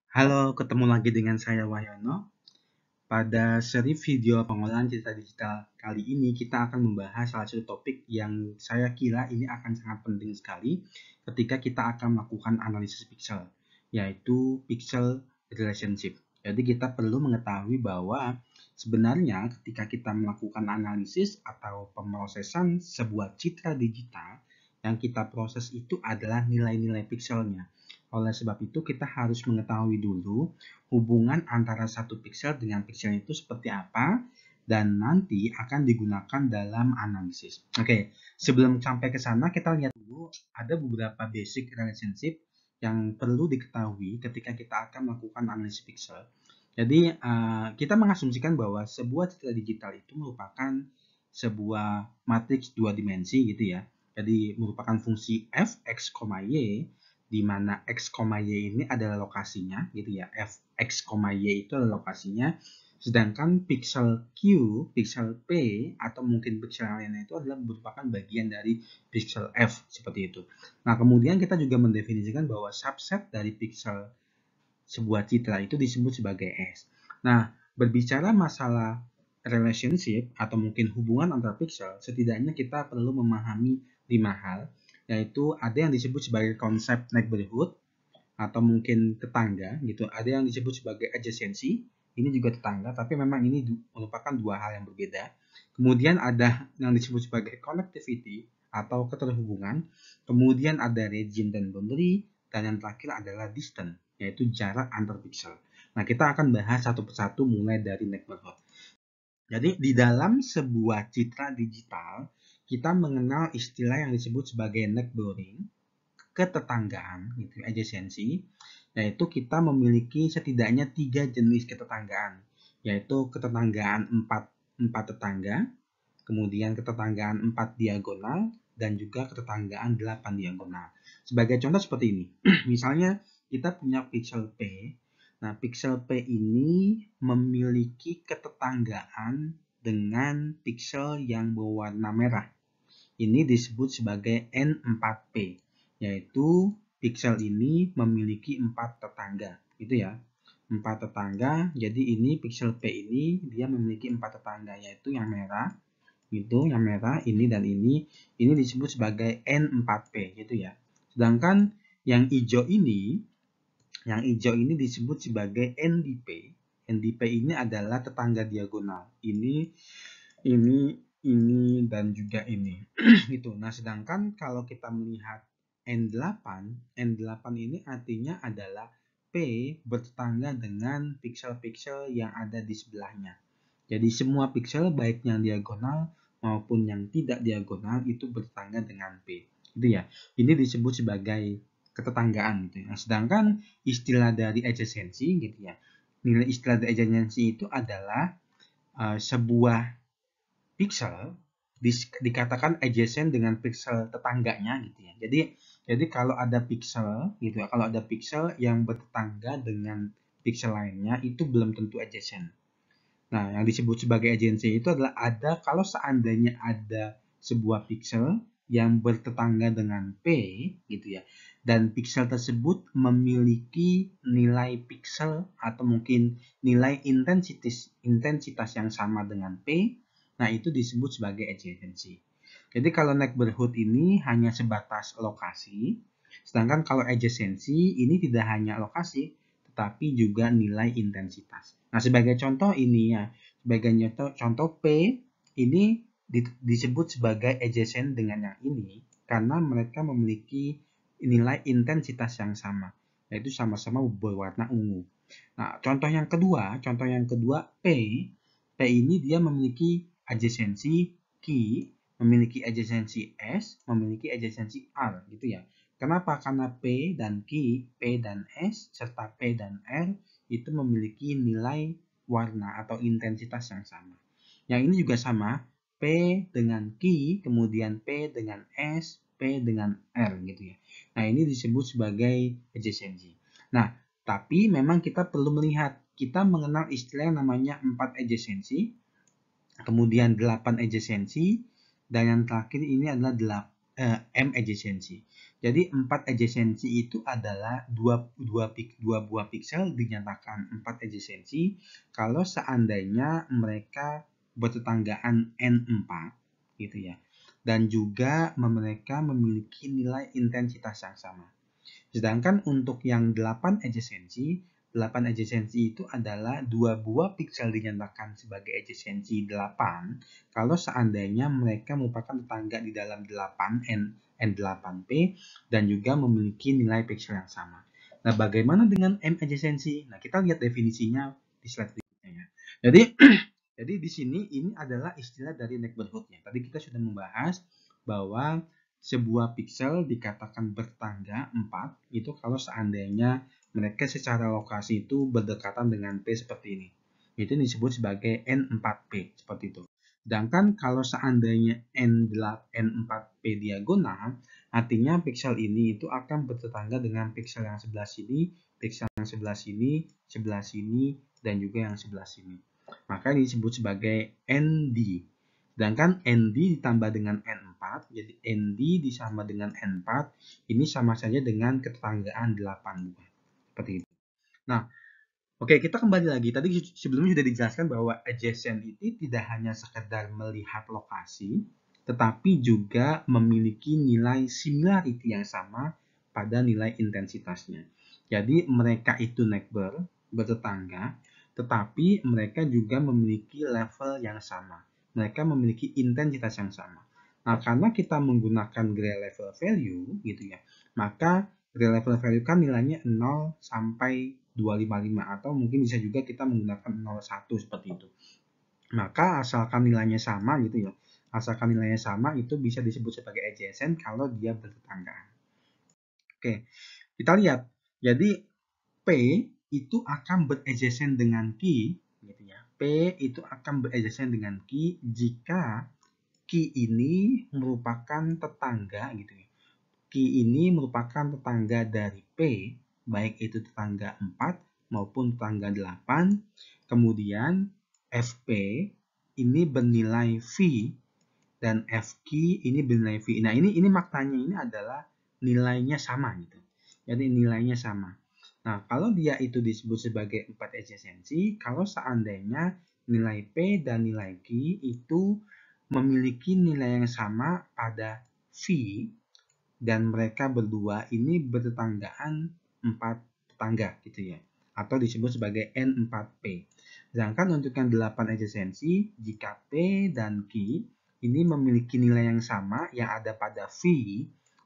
Halo, ketemu lagi dengan saya Wahyono. Pada seri video pengolahan cerita digital kali ini, kita akan membahas salah satu topik yang saya kira ini akan sangat penting sekali ketika kita akan melakukan analisis pixel, yaitu pixel relationship. Jadi kita perlu mengetahui bahwa sebenarnya ketika kita melakukan analisis atau pemrosesan sebuah citra digital, yang kita proses itu adalah nilai-nilai pixelnya. Oleh sebab itu, kita harus mengetahui dulu hubungan antara satu pixel dengan pixel itu seperti apa, dan nanti akan digunakan dalam analisis. Oke, sebelum sampai ke sana, kita lihat dulu ada beberapa basic relationship yang perlu diketahui ketika kita akan melakukan analisis pixel. Jadi, kita mengasumsikan bahwa sebuah citra digital itu merupakan sebuah matriks dua dimensi gitu ya. Jadi, merupakan fungsi f, x, y, di mana x, y ini adalah lokasinya gitu ya. F, x, y itu adalah lokasinya. Sedangkan pixel Q, pixel P, atau mungkin pixel lainnya itu adalah merupakan bagian dari pixel F, seperti itu. Nah, kemudian kita juga mendefinisikan bahwa subset dari pixel sebuah citra itu disebut sebagai S. Nah, berbicara masalah relationship atau mungkin hubungan antar pixel, setidaknya kita perlu memahami 5 hal, yaitu ada yang disebut sebagai konsep neighborhood atau mungkin tetangga gitu, ada yang disebut sebagai adjacency, ini juga tetangga, tapi memang ini merupakan dua hal yang berbeda. Kemudian ada yang disebut sebagai connectivity atau keterhubungan, kemudian ada region dan boundary, dan yang terakhir adalah distance, yaitu jarak antar pixel. Nah, kita akan bahas satu persatu mulai dari neighborhood. Jadi di dalam sebuah citra digital, kita mengenal istilah yang disebut sebagai neighboring, ketetanggaan, gitu, adjacency, yaitu kita memiliki setidaknya 3 jenis ketetanggaan, yaitu ketetanggaan 4 tetangga, kemudian ketetanggaan 4 diagonal, dan juga ketetanggaan 8 diagonal. Sebagai contoh seperti ini, misalnya kita punya pixel P. Nah, pixel P ini memiliki ketetanggaan dengan pixel yang berwarna merah. Ini disebut sebagai N4P, yaitu pixel ini memiliki 4 tetangga, gitu ya. 4 tetangga, jadi ini pixel P ini dia memiliki 4 tetangga, yaitu yang merah, gitu, yang merah, ini dan ini disebut sebagai N4P, gitu ya. Sedangkan yang hijau ini disebut sebagai NDP. NDP ini adalah tetangga diagonal. Ini, dan juga ini. Gitu. Nah, sedangkan kalau kita melihat N8 ini artinya adalah P bertetangga dengan pixel-pixel yang ada di sebelahnya. Jadi semua pixel baik yang diagonal maupun yang tidak diagonal itu bertetangga dengan P. Gitu ya. Ini disebut sebagai ketetanggaan gitu ya. Nah, sedangkan istilah dari adjacency gitu ya. Nilai istilah dari adjacency itu adalah sebuah pixel dikatakan adjacent dengan pixel tetangganya gitu ya. Jadi kalau ada pixel gitu ya, kalau ada pixel yang bertetangga dengan pixel lainnya itu belum tentu adjacent. Nah, yang disebut sebagai adjacency itu adalah kalau seandainya ada sebuah pixel yang bertetangga dengan P gitu ya, dan pixel tersebut memiliki nilai pixel atau mungkin nilai intensitas yang sama dengan P, nah itu disebut sebagai adjacency. Jadi kalau neighborhood ini hanya sebatas lokasi, sedangkan kalau adjacency ini tidak hanya lokasi, tetapi juga nilai intensitas. Nah, sebagai contoh ini ya, sebagai contoh P ini disebut sebagai adjacent dengan yang ini karena mereka memiliki nilai intensitas yang sama, yaitu sama-sama berwarna ungu. Nah, contoh yang kedua P ini dia memiliki adjacency Q, memiliki adjacency S, memiliki adjacency R gitu ya. Kenapa? Karena P dan Q, P dan S, serta P dan R itu memiliki nilai warna atau intensitas yang sama. Yang ini juga sama, P dengan Q, kemudian P dengan S, P dengan R gitu ya. Nah, ini disebut sebagai adjacency. Nah, tapi memang kita perlu melihat, kita mengenal istilah yang namanya 4 adjacency, kemudian 8 adjacency, dan yang terakhir ini adalah M adjacency. Jadi 4 adjacency itu adalah dua buah piksel dinyatakan 4 adjacency kalau seandainya mereka bertetanggaan N4 gitu ya. Dan juga mereka memiliki nilai intensitas yang sama. Sedangkan untuk yang 8 adjacency itu adalah dua buah piksel dinyatakan sebagai adjacency 8 kalau seandainya mereka merupakan tetangga di dalam 8 N8P dan juga memiliki nilai piksel yang sama. Nah, bagaimana dengan M adjacency? Nah, kita lihat definisinya di slide berikutnya ya. Jadi di sini ini adalah istilah dari neighborhood-nya. Tadi kita sudah membahas bahwa sebuah piksel dikatakan bertangga 4 itu kalau seandainya mereka secara lokasi itu berdekatan dengan P seperti ini. Itu disebut sebagai N4P seperti itu. Sedangkan kalau seandainya N4P diagonal, artinya piksel ini itu akan bertetangga dengan piksel yang sebelah sini, piksel yang sebelah sini, dan juga yang sebelah sini. Maka disebut sebagai ND. Sedangkan ND ditambah dengan N4, jadi ND disama dengan N4, ini sama saja dengan ketetanggaan 8 buah. Seperti itu. Nah, oke, kita kembali lagi. Tadi sebelumnya sudah dijelaskan bahwa adjacent itu tidak hanya sekedar melihat lokasi, tetapi juga memiliki nilai similarity yang sama pada nilai intensitasnya. Jadi mereka itu neighbor, bertetangga, tetapi mereka juga memiliki level yang sama. Mereka memiliki intensitas yang sama. Nah, karena kita menggunakan gray level value, gitu ya, maka gray level value kan nilainya 0 sampai 255 atau mungkin bisa juga kita menggunakan 01 seperti itu. Maka asalkan nilainya sama gitu ya. Asalkan nilainya sama itu bisa disebut sebagai adjacent kalau dia bertetanggaan. Oke, kita lihat. Jadi P itu akan beradjacent dengan Q gitu ya. P itu akan beradjacent dengan Q jika Q ini merupakan tetangga gitu ya. Q ini merupakan tetangga dari P, baik itu tetangga 4 maupun tetangga 8. Kemudian FP ini bernilai V dan FQ ini bernilai V. Nah, ini maknanya ini adalah nilainya sama gitu. Jadi nilainya sama. Nah, kalau dia itu disebut sebagai 4 adjacency, kalau seandainya nilai P dan nilai Q itu memiliki nilai yang sama pada V dan mereka berdua ini bertetanggaan 4 tetangga gitu ya, atau disebut sebagai N4P. Sedangkan untuk yang 8 adjacency, jika P dan Q ini memiliki nilai yang sama yang ada pada V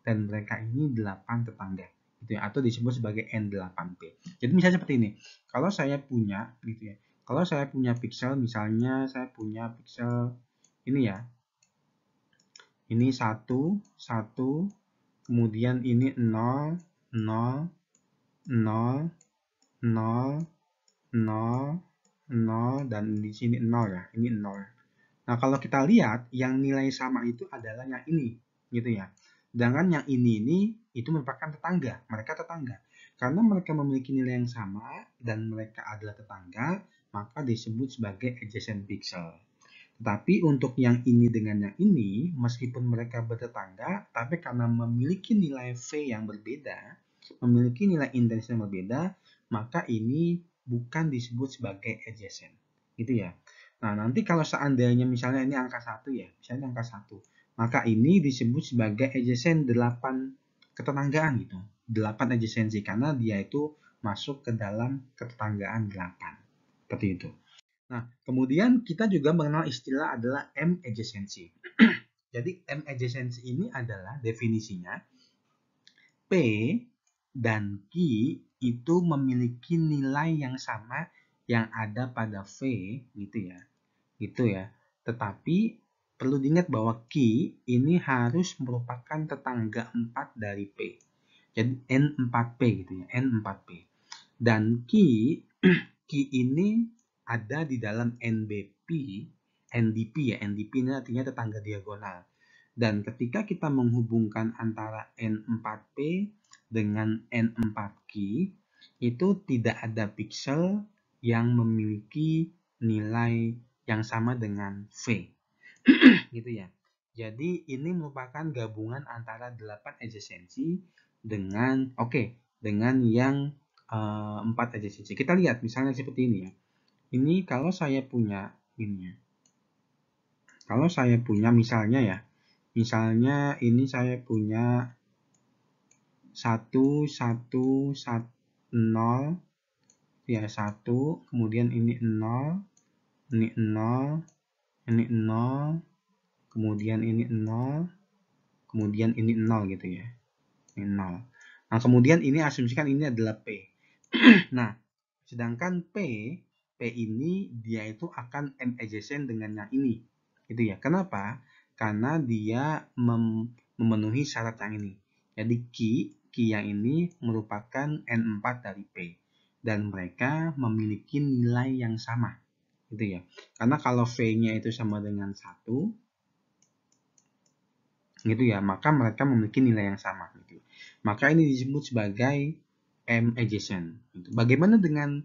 dan mereka ini 8 tetangga gitu ya, atau disebut sebagai N8P. Jadi misalnya seperti ini. Kalau saya punya gitu ya. Kalau saya punya piksel, misalnya saya punya piksel ini ya. Ini 1, 1, kemudian ini 0, 0, 0, 0, 0, 0, dan di sini 0 ya, ini 0. Nah, kalau kita lihat, yang nilai sama itu adalah yang ini, gitu ya. Sedangkan yang ini itu merupakan tetangga, mereka tetangga. Karena mereka memiliki nilai yang sama dan mereka adalah tetangga, maka disebut sebagai adjacent pixel. Tapi untuk yang ini dengan yang ini, meskipun mereka bertetangga, tapi karena memiliki nilai V yang berbeda, memiliki nilai intensitas yang berbeda, maka ini bukan disebut sebagai adjacent. Gitu ya. Nah, nanti kalau seandainya misalnya ini angka 1 ya, misalnya angka 1, maka ini disebut sebagai adjacent 8 ketetanggaan gitu. 8 adjacency karena dia itu masuk ke dalam ketetanggaan 8. Seperti itu. Nah, kemudian kita juga mengenal istilah adalah M adjacency. Jadi M adjacency ini adalah definisinya P dan Q itu memiliki nilai yang sama yang ada pada V gitu ya. Gitu ya. Tetapi perlu diingat bahwa Q ini harus merupakan tetangga 4 dari P. Jadi N4P gitu ya, N4P. Dan Q ini ada di dalam NDP ya, NDP ini artinya tetangga diagonal. Dan ketika kita menghubungkan antara N4P dengan N4Q, itu tidak ada piksel yang memiliki nilai yang sama dengan V. Gitu ya. Jadi ini merupakan gabungan antara 8 adjacency dengan dengan yang 4 adjacency. Kita lihat misalnya seperti ini ya. Ini kalau saya punya ini ya. Kalau saya punya misalnya ya. Misalnya ini saya punya 1 1 0 ya 1, kemudian ini 0, ini 0, ini 0, kemudian ini 0, kemudian ini 0 gitu ya. Ini 0. Nah, kemudian ini asumsikan ini adalah P. Nah, sedangkan P ini dia itu akan M adjacent dengan yang ini. Gitu ya. Kenapa? Karena dia memenuhi syarat yang ini. Jadi key yang ini merupakan N4 dari P. Dan mereka memiliki nilai yang sama. Gitu ya. Karena kalau V-nya itu sama dengan 1, gitu ya, maka mereka memiliki nilai yang sama. Gitu. Maka ini disebut sebagai M adjacent. Gitu. Bagaimana dengan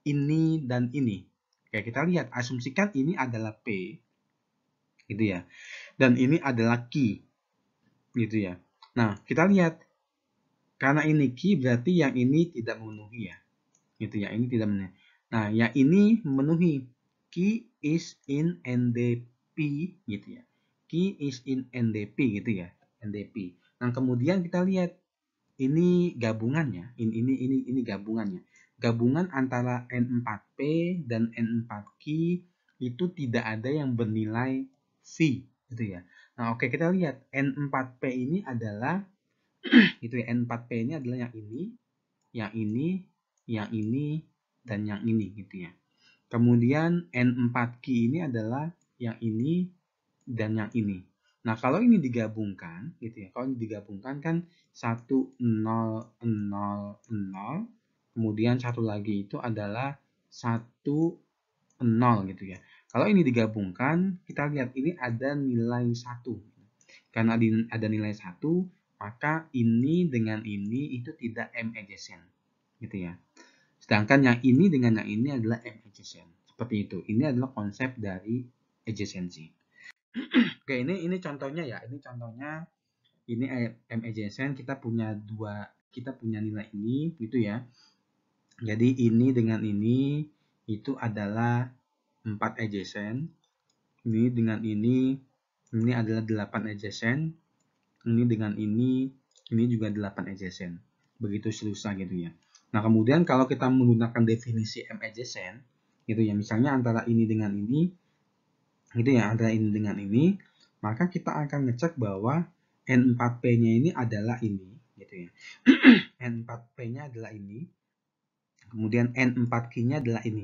ini dan ini? Oke, kita lihat, asumsikan ini adalah P, gitu ya, dan ini adalah key, gitu ya. Nah, kita lihat, karena ini key berarti yang ini tidak memenuhi ya, gitu ya, ini tidak memenuhi. Nah, yang ini memenuhi, key is in NDP, gitu ya, key is in NDP, gitu ya, NDP. Nah, kemudian kita lihat, ini gabungannya, ini gabungannya. Gabungan antara N4P dan N4Q itu tidak ada yang bernilai V, gitu ya. Nah, oke, kita lihat N4P ini adalah gitu ya. N4P ini adalah yang ini, yang ini, yang ini, dan yang ini gitu ya. Kemudian N4Q ini adalah yang ini dan yang ini. Nah, kalau ini digabungkan gitu ya. Kalau ini digabungkan kan 1 0 0 0, kemudian satu lagi itu adalah 1 0 gitu ya. Kalau ini digabungkan, kita lihat ini ada nilai 1. Karena ada nilai 1, maka ini dengan ini itu tidak M adjacent gitu ya. Sedangkan yang ini dengan yang ini adalah M adjacent. Seperti itu. Ini adalah konsep dari adjacency. Oke, ini contohnya ya. Ini contohnya, ini M adjacent, kita punya nilai ini gitu ya. Jadi ini dengan ini itu adalah 4 adjacent. Ini dengan ini adalah 8 adjacent. Ini dengan ini juga 8 adjacent. Begitu seterusnya gitu ya. Nah, kemudian kalau kita menggunakan definisi M adjacent gitu ya, misalnya antara ini dengan ini gitu ya, antara ini dengan ini, maka kita akan ngecek bahwa N4P-nya ini adalah ini gitu ya. N4P-nya adalah ini. Kemudian N4Q-nya adalah ini.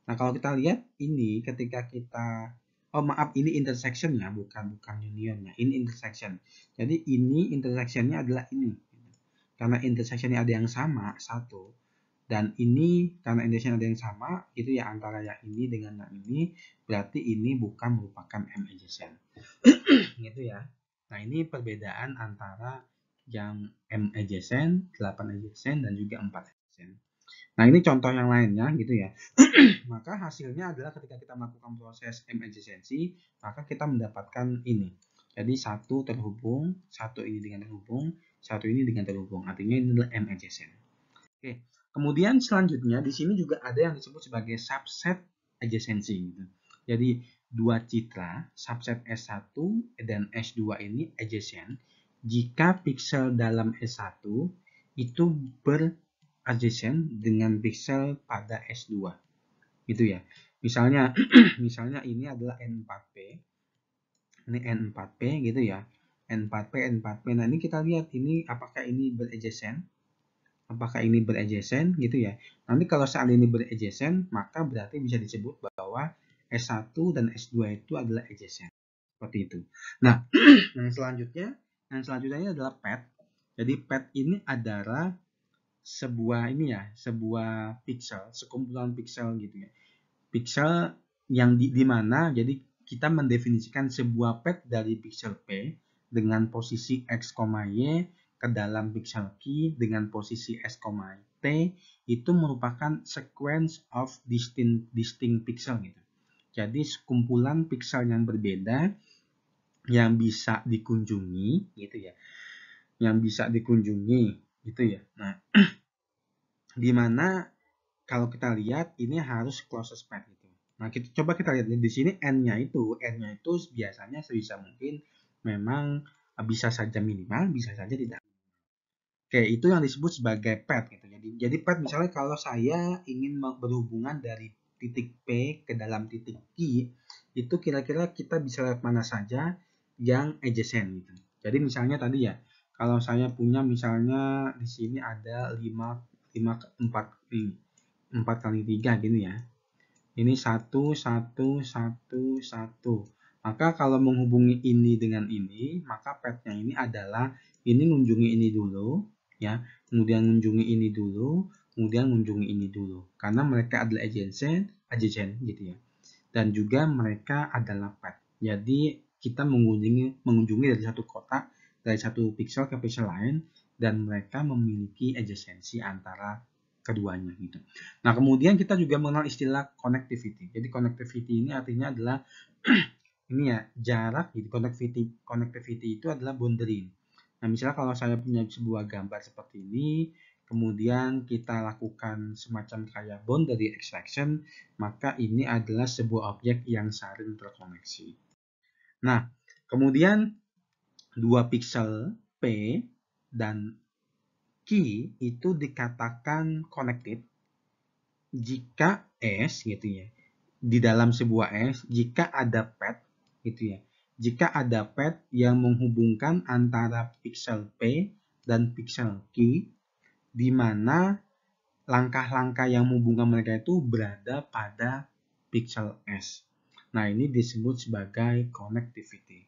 Nah, kalau kita lihat ini ketika kita ini intersection-nya, bukan union-nya. Ini intersection. Jadi ini intersection-nya adalah ini. Karena intersection-nya ada yang sama, satu. Dan ini karena intersection ada yang sama, itu ya antara yang ini dengan yang ini, berarti ini bukan merupakan M adjacent. Gitu ya. Nah, ini perbedaan antara yang M adjacent, 8 adjacent, dan juga 4 adjacent. Nah, ini contoh yang lainnya gitu ya. Maka hasilnya adalah ketika kita melakukan proses M adjacency, maka kita mendapatkan ini. Jadi satu terhubung, satu ini dengan terhubung, satu ini dengan terhubung. Artinya ini adalah M adjacent. Oke. Kemudian selanjutnya di sini juga ada yang disebut sebagai subset adjacency gitu. Jadi dua citra subset S1 dan S2 ini adjacent jika piksel dalam S1 itu adjacent dengan pixel pada S2 gitu ya. Misalnya misalnya ini adalah N4P, ini N4P gitu ya, N4P nah ini kita lihat ini apakah ini beradjacent, gitu ya. Nanti kalau saat ini beradjacent, maka berarti bisa disebut bahwa S1 dan S2 itu adalah adjacent seperti itu. Nah, yang selanjutnya adalah pad. Jadi pad ini adalah sebuah pixel, sekumpulan pixel gitu ya. Pixel yang di mana jadi kita mendefinisikan sebuah pad dari pixel P dengan posisi X, Y ke dalam pixel Q dengan posisi S, T itu merupakan sequence of distinct pixel gitu. Jadi sekumpulan pixel yang berbeda yang bisa dikunjungi gitu ya. Yang bisa dikunjungi gitu ya. Nah, di mana kalau kita lihat ini harus closest path gitu. Nah, coba kita lihat di sini n-nya itu biasanya sebisa mungkin memang bisa saja minimal, bisa saja tidak. Oke, itu yang disebut sebagai path gitu. Jadi path misalnya kalau saya ingin berhubungan dari titik P ke dalam titik Q, itu kira-kira kita bisa lihat mana saja yang adjacent gitu. Jadi misalnya tadi ya, kalau saya punya misalnya di sini ada 4 kali 3 gini ya. Ini 1, 1, 1, 1. Maka kalau menghubungi ini dengan ini, maka path-nya ini adalah ini mengunjungi ini dulu, ya, kemudian mengunjungi ini dulu, kemudian mengunjungi ini dulu. Karena mereka adalah adjacent gitu ya. Dan juga mereka adalah path. Jadi kita mengunjungi dari satu kotak, dari satu pixel ke pixel lain, dan mereka memiliki adjacency antara keduanya gitu. Nah, kemudian kita juga mengenal istilah connectivity. Jadi connectivity ini artinya adalah ini ya, jarak gitu. Connectivity itu adalah boundary. Nah, misalnya kalau saya punya sebuah gambar seperti ini, kemudian kita lakukan semacam kayak boundary extraction, maka ini adalah sebuah objek yang saling terkoneksi. Nah, kemudian dua pixel P dan Q itu dikatakan connected jika S gitu ya, di dalam sebuah S, jika ada path gitu ya, jika ada path yang menghubungkan antara pixel P dan pixel Q, di mana langkah-langkah yang menghubungkan mereka itu berada pada pixel S. Nah, ini disebut sebagai connectivity.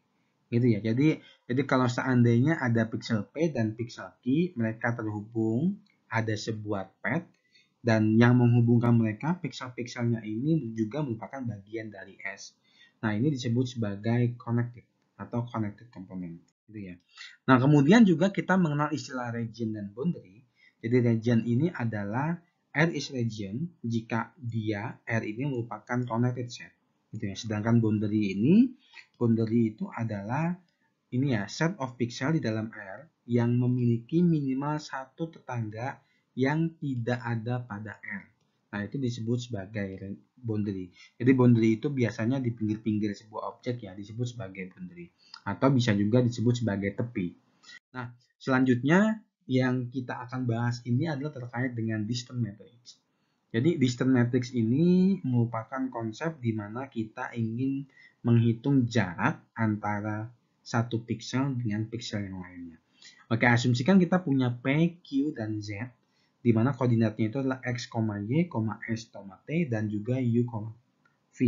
Gitu ya. Jadi kalau seandainya ada pixel P dan pixel Q, mereka terhubung, ada sebuah path, dan yang menghubungkan mereka, pixel-pixelnya ini juga merupakan bagian dari S. Nah, ini disebut sebagai connected atau connected component. Gitu ya. Nah, kemudian juga kita mengenal istilah region dan boundary. Jadi region ini adalah R is region jika R ini merupakan connected set. Gitu ya. Sedangkan boundary itu adalah ini ya, set of pixel di dalam R yang memiliki minimal satu tetangga yang tidak ada pada R. Nah, itu disebut sebagai boundary. Jadi boundary itu biasanya di pinggir-pinggir sebuah objek ya, disebut sebagai boundary. Atau bisa juga disebut sebagai tepi. Nah, selanjutnya yang kita akan bahas ini adalah terkait dengan distance matrix. Jadi distance matrix ini merupakan konsep di mana kita ingin menghitung jarak antara satu pixel dengan pixel yang lainnya. Oke, asumsikan kita punya P, Q, dan Z, di mana koordinatnya itu adalah X, Y, S, T, dan juga U, V.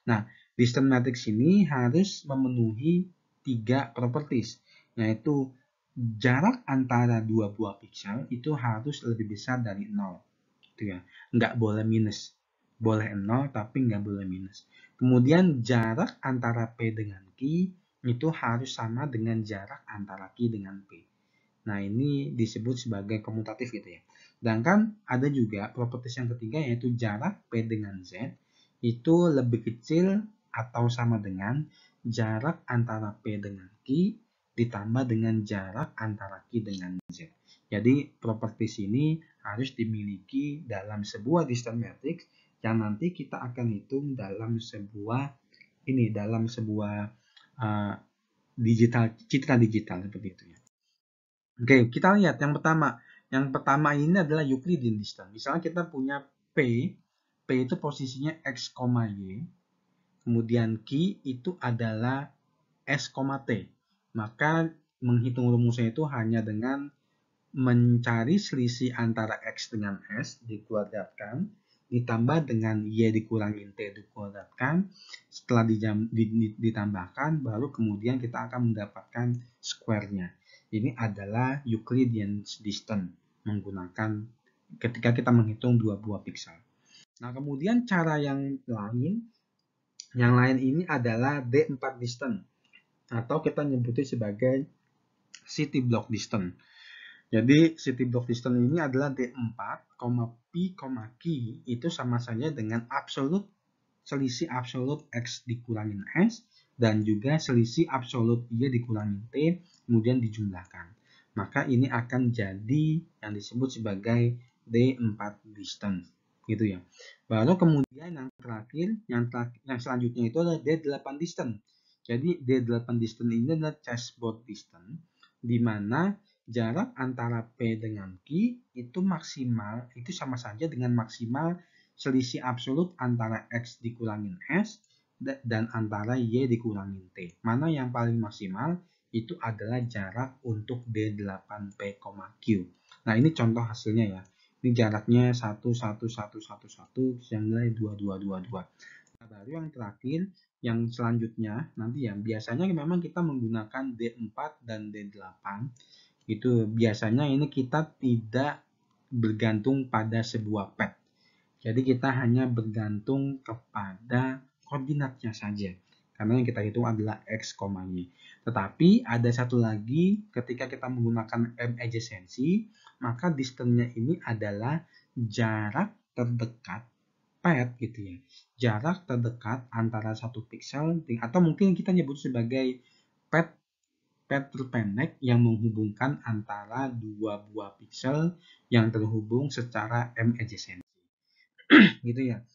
Nah, distance matrix ini harus memenuhi 3 properties, yaitu jarak antara dua buah pixel itu harus lebih besar dari 0. Gitu ya. Nggak boleh minus. Boleh 0, tapi nggak boleh minus. Kemudian jarak antara P dengan Q itu harus sama dengan jarak antara Q dengan P. Nah, ini disebut sebagai komutatif gitu ya. Sedangkan ada juga properties yang ketiga yaitu jarak P dengan Z itu lebih kecil atau sama dengan jarak antara P dengan Q ditambah dengan jarak antara Q dengan Z. Jadi properties ini harus dimiliki dalam sebuah distance matrix yang nanti kita akan hitung dalam sebuah citra digital seperti itu ya. Oke, kita lihat yang pertama. Yang pertama ini adalah Euclidean distance. Misalnya kita punya P itu posisinya X, Y. Kemudian Q itu adalah S, T. Maka menghitung rumusnya itu hanya dengan mencari selisih antara X dengan S dikuadratkan, ditambah dengan Y dikurangin T dikuadratkan, setelah ditambahkan, baru kemudian kita akan mendapatkan square-nya. Ini adalah Euclidean distance menggunakan ketika kita menghitung dua buah pixel. Nah, kemudian cara yang lain ini adalah D4 distance atau kita nyebutnya sebagai city block distance. Jadi city block distance ini adalah D4, P, Q itu sama saja dengan selisih absolut X dikurangin S dan juga selisih absolut Y dikurangi T, kemudian dijumlahkan. Maka ini akan jadi yang disebut sebagai D4 distance, gitu ya. Baru kemudian yang terakhir, yang selanjutnya itu adalah D8 distance. Jadi D8 distance ini adalah chessboard distance, di mana jarak antara P dengan Q itu maksimal, itu sama saja dengan maksimal selisih absolut antara X dikurangin S dan antara Y dikurangin T. Mana yang paling maksimal? Itu adalah jarak untuk D8P, Q. Nah, ini contoh hasilnya ya. Ini jaraknya 1, 1, 1, 1, 1, yang nilai 2, 2, 2, 2. Nah, baru yang terakhir, yang selanjutnya, nanti ya, biasanya memang kita menggunakan D4 dan D8. Itu biasanya ini kita tidak bergantung pada sebuah pad. Jadi kita hanya bergantung kepada koordinatnya saja. Karena yang kita hitung adalah X, Y. Tetapi ada satu lagi, ketika kita menggunakan M adjacency, maka distance-nya ini adalah jarak terdekat pad gitu ya. Jarak terdekat antara satu pixel, atau mungkin kita nyebut sebagai pad terpendek yang menghubungkan antara dua buah pixel yang terhubung secara M adjacency. Gitu ya.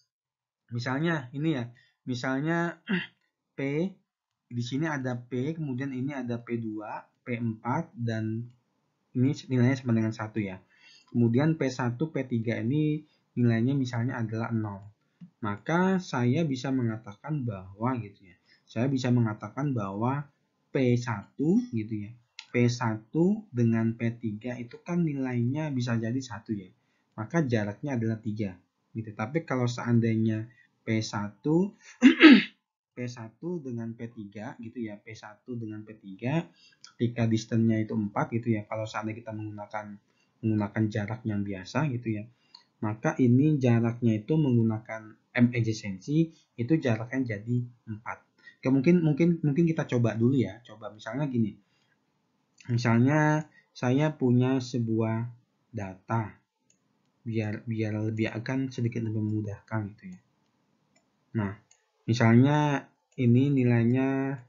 Misalnya ini ya, misalnya P, di sini ada P, kemudian ini ada P2, P4, dan ini nilainya sama dengan 1 ya. Kemudian P1, P3 ini nilainya misalnya adalah 0. Maka saya bisa mengatakan bahwa gitu ya. Saya bisa mengatakan bahwa P1 gitu ya. P1 dengan P3 itu kan nilainya bisa jadi 1 ya. Maka jaraknya adalah 3. Gitu. Tapi kalau seandainya P1 P1 dengan P3 gitu ya, P1 dengan P3 ketika distance-nya itu 4 gitu ya, kalau seandainya kita menggunakan jarak yang biasa gitu ya, maka ini jaraknya itu menggunakan M adjacency itu jaraknya jadi 4. Oke, mungkin kita coba dulu ya. Coba misalnya gini. Misalnya saya punya sebuah data biar lebih akan sedikit lebih memudahkan gitu ya. Nah, misalnya ini nilainya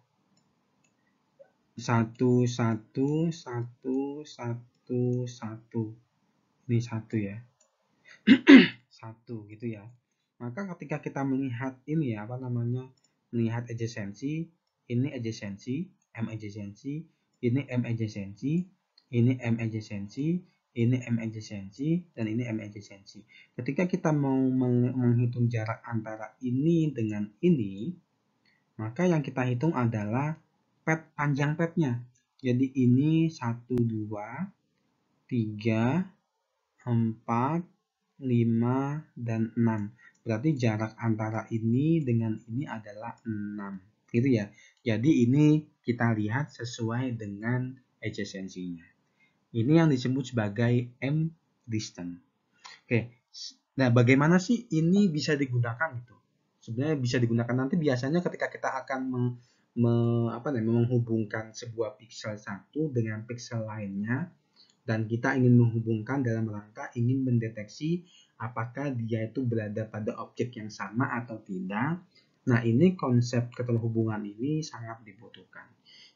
1, 1, 1, 1, 1. Ini 1 ya. 1 gitu ya. Maka ketika kita melihat ini ya, melihat adjacency, ini adjacency, M adjacency, ini M adjacency, ini M adjacency, ini M adjacency, dan ini M adjacency. Ketika kita mau menghitung jarak antara ini dengan ini, maka yang kita hitung adalah panjang padnya. Jadi ini 1, 2, 3, 4, 5, dan 6. Berarti jarak antara ini dengan ini adalah 6. Gitu ya. Jadi ini kita lihat sesuai dengan adjacency-nya. Ini yang disebut sebagai M distance. Oke. Nah, bagaimana sih ini bisa digunakan gitu? Sebenarnya bisa digunakan nanti biasanya ketika kita akan menghubungkan sebuah pixel satu dengan pixel lainnya, dan kita ingin menghubungkan dalam rangka ingin mendeteksi apakah dia itu berada pada objek yang sama atau tidak. Nah, ini konsep keterhubungan ini sangat dibutuhkan.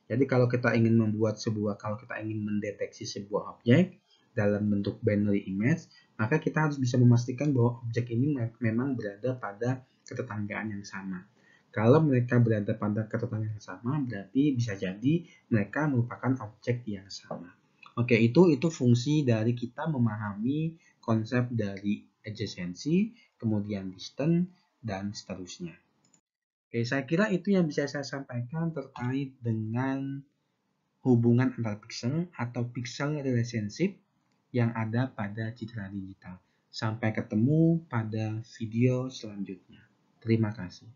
Jadi kalau kita ingin mendeteksi sebuah objek dalam bentuk binary image, maka kita harus bisa memastikan bahwa objek ini memang berada pada ketetanggaan yang sama. Kalau mereka berada pada ketetanggaan yang sama, berarti bisa jadi mereka merupakan objek yang sama. Oke, itu fungsi dari kita memahami konsep dari adjacency, kemudian distance, dan seterusnya. Oke, saya kira itu yang bisa saya sampaikan terkait dengan hubungan antar pixel atau pixel relationship yang ada pada citra digital. Sampai ketemu pada video selanjutnya. Terima kasih.